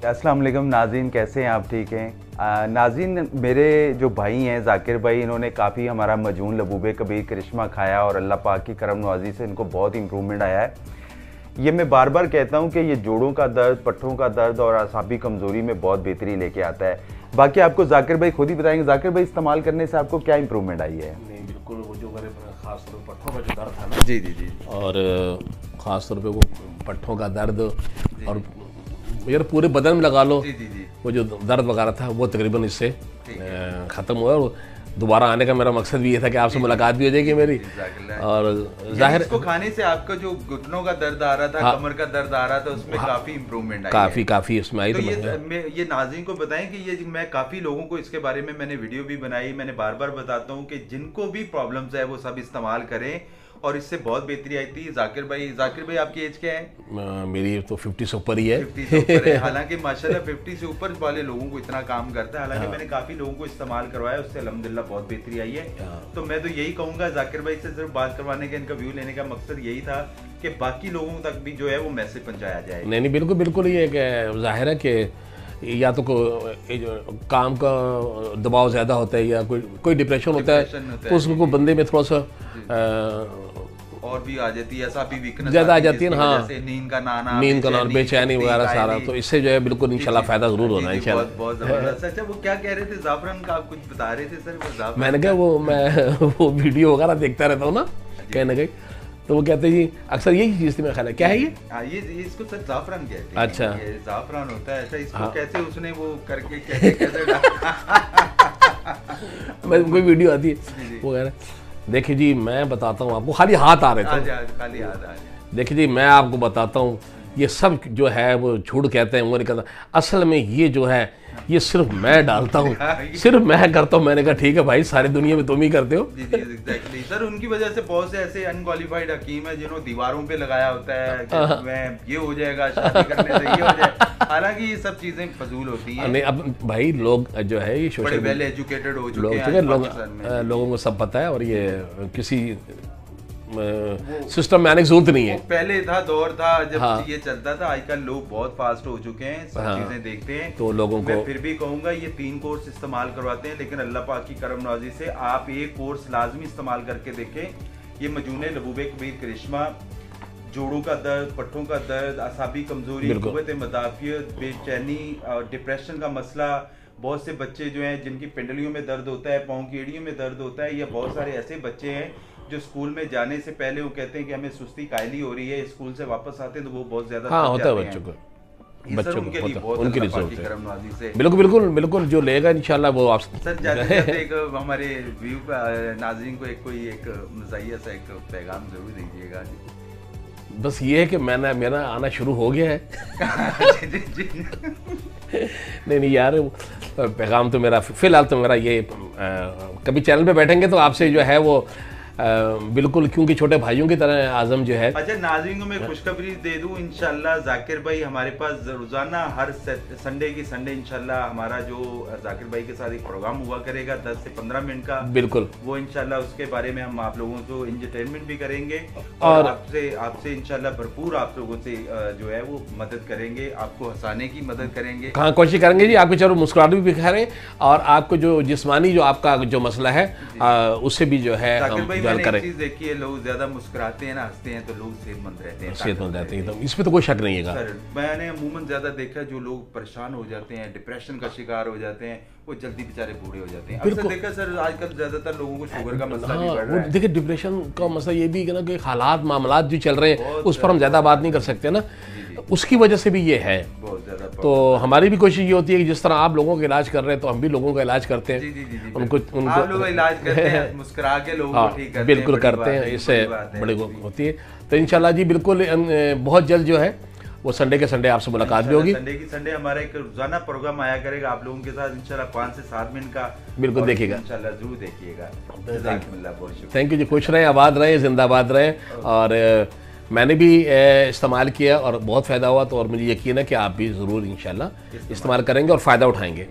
अस्सलाम वालेकुम नाज़रीन, कैसे हैं आप? ठीक हैं नाज़रीन। मेरे जो भाई हैं जाकिर भाई, इन्होंने काफ़ी हमारा मजून लबूबे कबीर करिश्मा खाया और अल्लाह पाक की करम नवाजी से इनको बहुत इम्प्रूवमेंट आया है। ये मैं बार बार कहता हूँ कि ये जोड़ों का दर्द, पट्ठों का दर्द और असाबी कमज़ोरी में बहुत बेहतरी लेके आता है। बाकी आपको जाकिर भाई खुद ही बताएंगे। जाकिर भाई, इस्तेमाल करने से आपको क्या इम्प्रूवमेंट आई है? नहीं, बिल्कुल वो जो मेरे खास तौर पर पट्ठों का जो दर्द था ना, जी जी जी, और ख़ास तौर पे वो पट्ठों का दर्द और यार पूरे बदन में लगा लो, जी जी जी, वो जो दर्द वगैरह था वो तकरीबन इससे ख़त्म हुआ। और दोबारा आने का मेरा मकसद भी ये था कि आपसे मुलाकात भी हो जाएगी मेरी। और जाहिर इसको खाने से आपका जो घुटनों का दर्द आ रहा था, हाँ, कमर का दर्द आ रहा था, उसमें काफ़ी इम्प्रूवमेंट आई है। काफ़ी इसमें आई। तो ये नाज़रीन को बताएं कि ये मैं काफ़ी लोगों को इसके बारे में मैंने वीडियो भी बनाई। मैंने बार बार बताता हूँ कि जिनको भी प्रॉब्लम्स है वो सब इस्तेमाल करें और इससे बहुत बेहतरी आई थी। जाकिर भाई आपकी एज क्या है? मेरी तो 50 से ऊपर ही है। 50 से ऊपर है। हालांकि माशाल्लाह 50 से ऊपर वाले लोगों को इतना काम करता है। हालांकि मैंने काफ़ी लोगों को इस्तेमाल करवाया, उससे अल्हम्दुलिल्लाह बहुत बेहतरी आई है। तो मैं तो यही कहूँगा, जाकिर भाई से सिर्फ बात करवाने का, इनका व्यू लेने का मकसद यही था कि बाकी लोगों तक भी जो है वो मैसेज पहुँचाया जाए। नहीं, बिल्कुल ये जाहिर है कि या तो काम का दबाव ज़्यादा होता है या कोई डिप्रेशन होता है, तो उसको बंदे में थोड़ा सा और भी आ जाती है, ऐसा भी वीकनेस ज़्यादा आ जाती है ना। हाँ, नींद का नाना, बेचैनी वगैरह सारा, तो इससे जो है बिल्कुल इंशाल्लाह फ़ायदा ज़रूर होना है इंशाल्लाह। बहुत ज़बरदस्त। अच्छा, वो क्या कह रहे थे, जाफरान का आप कुछ बता रहे थे सर? वो जाफरान, मैंने कहा मैं वो वीडियो वगैरह देखता रहता हूँ ना कहीं ना कहीं, तो वो कहते हैं जी अक्सर यही चीज़ थी। मेरा ख्याल है क्या है ये इसको सर जाफरान कहते हैं। अच्छा, ये जाफरान होता है। अच्छा, इसको हाँ, कैसे उसने वो करके कैसे मैं कोई वीडियो आती है वो कह रहे, देखिए जी मैं बताता हूँ आपको, खाली हाथ आ रहे थे, खाली याद आ रही। देखिए जी मैं आपको बताता हूँ, ये सब जो है वो झूठ कहते हैं, वो नहीं कहता। असल में ये जो है ये सिर्फ मैं डालता हूँ, सिर्फ मैं करता हूँ। मैंने कहा ठीक है भाई, सारी दुनिया में तुम ही करते हो। जी एग्जैक्टली सर। उनकी वजह से बहुत से ऐसे अनक्वालिफाइड हकीम है जिन्होंने दीवारों पे लगाया होता है कि मैं ये हो जाएगा, शादी करने से ये हो जाएगा। हालांकि ये सब चीजें फजूल होती हैं। नहीं, अब भाई लोग जो है ये बड़े वेल एजुकेटेड हो चुके हैं, लोगों को सब पता है, और ये किसी सिस्टम में आने की जरूरत नहीं है। पहले था दौर था जब ये चलता था, आजकल लोग बहुत फास्ट हो चुके हैं, सब चीजें देखते हैं। तो लोगों को मैं फिर भी कहूंगा ये 3 कोर्स इस्तेमाल करवाते हैं, लेकिन अल्लाह पाक की करम नवाजी से आप एक कोर्स लाजमी इस्तेमाल करके देखें। ये मजूने लबूबे कबीर करिश्मा, जोड़ों का दर्द, पट्ठों का दर्द, असाबी कमजोरी, कुव्वत मदाफियत, बेचैनी और डिप्रेशन का मसला। बहुत से बच्चे जो हैं जिनकी पिंडलियों में दर्द होता है, पाँव की एड़ियों में दर्द होता है, या बहुत सारे ऐसे बच्चे हैं जो स्कूल में जाने से पहले वो कहते हैं कि हमें सुस्ती कायली हो रही है, स्कूल से वापस आते हैं तो वो बहुत ज्यादा होता है बच्चों को, उनके लिए बहुत बिल्कुल जो लेगा इंशाल्लाह वो आप सर जाते एक हमारे व्यू नाज़रीन को एक मज़ाहिया सा एक पैगाम जरूर दीजिएगा। बस ये है कि मेरा आना शुरू हो गया है। नहीं यार, पैगाम तो मेरा फिलहाल तो मेरा ये कभी चैनल पे बैठेंगे तो आपसे जो है वो बिल्कुल, क्योंकि छोटे भाइयों की तरह आजम जो है। अच्छा, नाज़रीन को मैं खुशखबरी दे दूं, इंशाल्लाह जाकिर भाई हमारे पास रोजाना हर संडे की संडे इंशाल्लाह हमारा जो जाकिर भाई के साथ एक प्रोग्राम हुआ करेगा 10 से 15 मिनट का। बिल्कुल, वो इंशाल्लाह उसके बारे में हम आप लोगों को एंटरटेनमेंट भी करेंगे और आपसे इंशाल्लाह भरपूर आप लोगों से जो है वो मदद करेंगे, आपको हंसाने की मदद करेंगे। हाँ, कोशिश करेंगे जी, आपको चलो मुस्कुराहट भी दिखाएं और आपको जो जिस्मानी जो आपका जो मसला है उससे भी जो है मैंने एक चीज देखी है, लोग ज्यादा मुस्कुराते हैं ना, हंसते हैं तो लोग सेहतमंद रहते हैं, तो इसमें तो कोई शक नहीं है। सर मैंने अमूमन ज्यादा देखा जो लोग परेशान हो जाते हैं, डिप्रेशन का शिकार हो जाते हैं, वो जल्दी बेचारे बूढ़े हो जाते हैं। अक्सर देखा सर आजकल ज्यादातर लोगों को शुगर का मसला भी बढ़ रहा है। देखिए डिप्रेशन का मसला ये भी है ना कि हालात मामलात जो चल रहे हैं उस पर हम ज्यादा बात नहीं कर सकते ना, उसकी वजह से भी ये है। तो हमारी भी कोशिश ये होती है कि जिस तरह आप लोगों का इलाज कर रहे हैं तो हम भी लोगों का इलाज करते हैं। उनको आप लोग इलाज करते हैं, मुस्कुरा के लोगों को ठीक करते हैं, बिल्कुल करते हैं, इससे बड़ी होती है। तो इंशाल्लाह जी बिल्कुल बहुत जल्द जो है वो संडे के संडे आपसे मुलाकात भी होगी। संडे की संडे हमारा एक रोजाना प्रोग्राम आया करेगा आप लोगों के साथ इंशाल्लाह 5 से 7 मिनट का। बिल्कुल देखिएगा, इंशाल्लाह जरूर देखिएगा। थैंक यू जी, खुश रहे, आबाद रहे, जिंदाबाद रहे। और मैंने भी इस्तेमाल किया और बहुत फ़ायदा हुआ, तो और मुझे यकीन है कि आप भी ज़रूर इंशाल्लाह इस्तेमाल करेंगे और फ़ायदा उठाएंगे।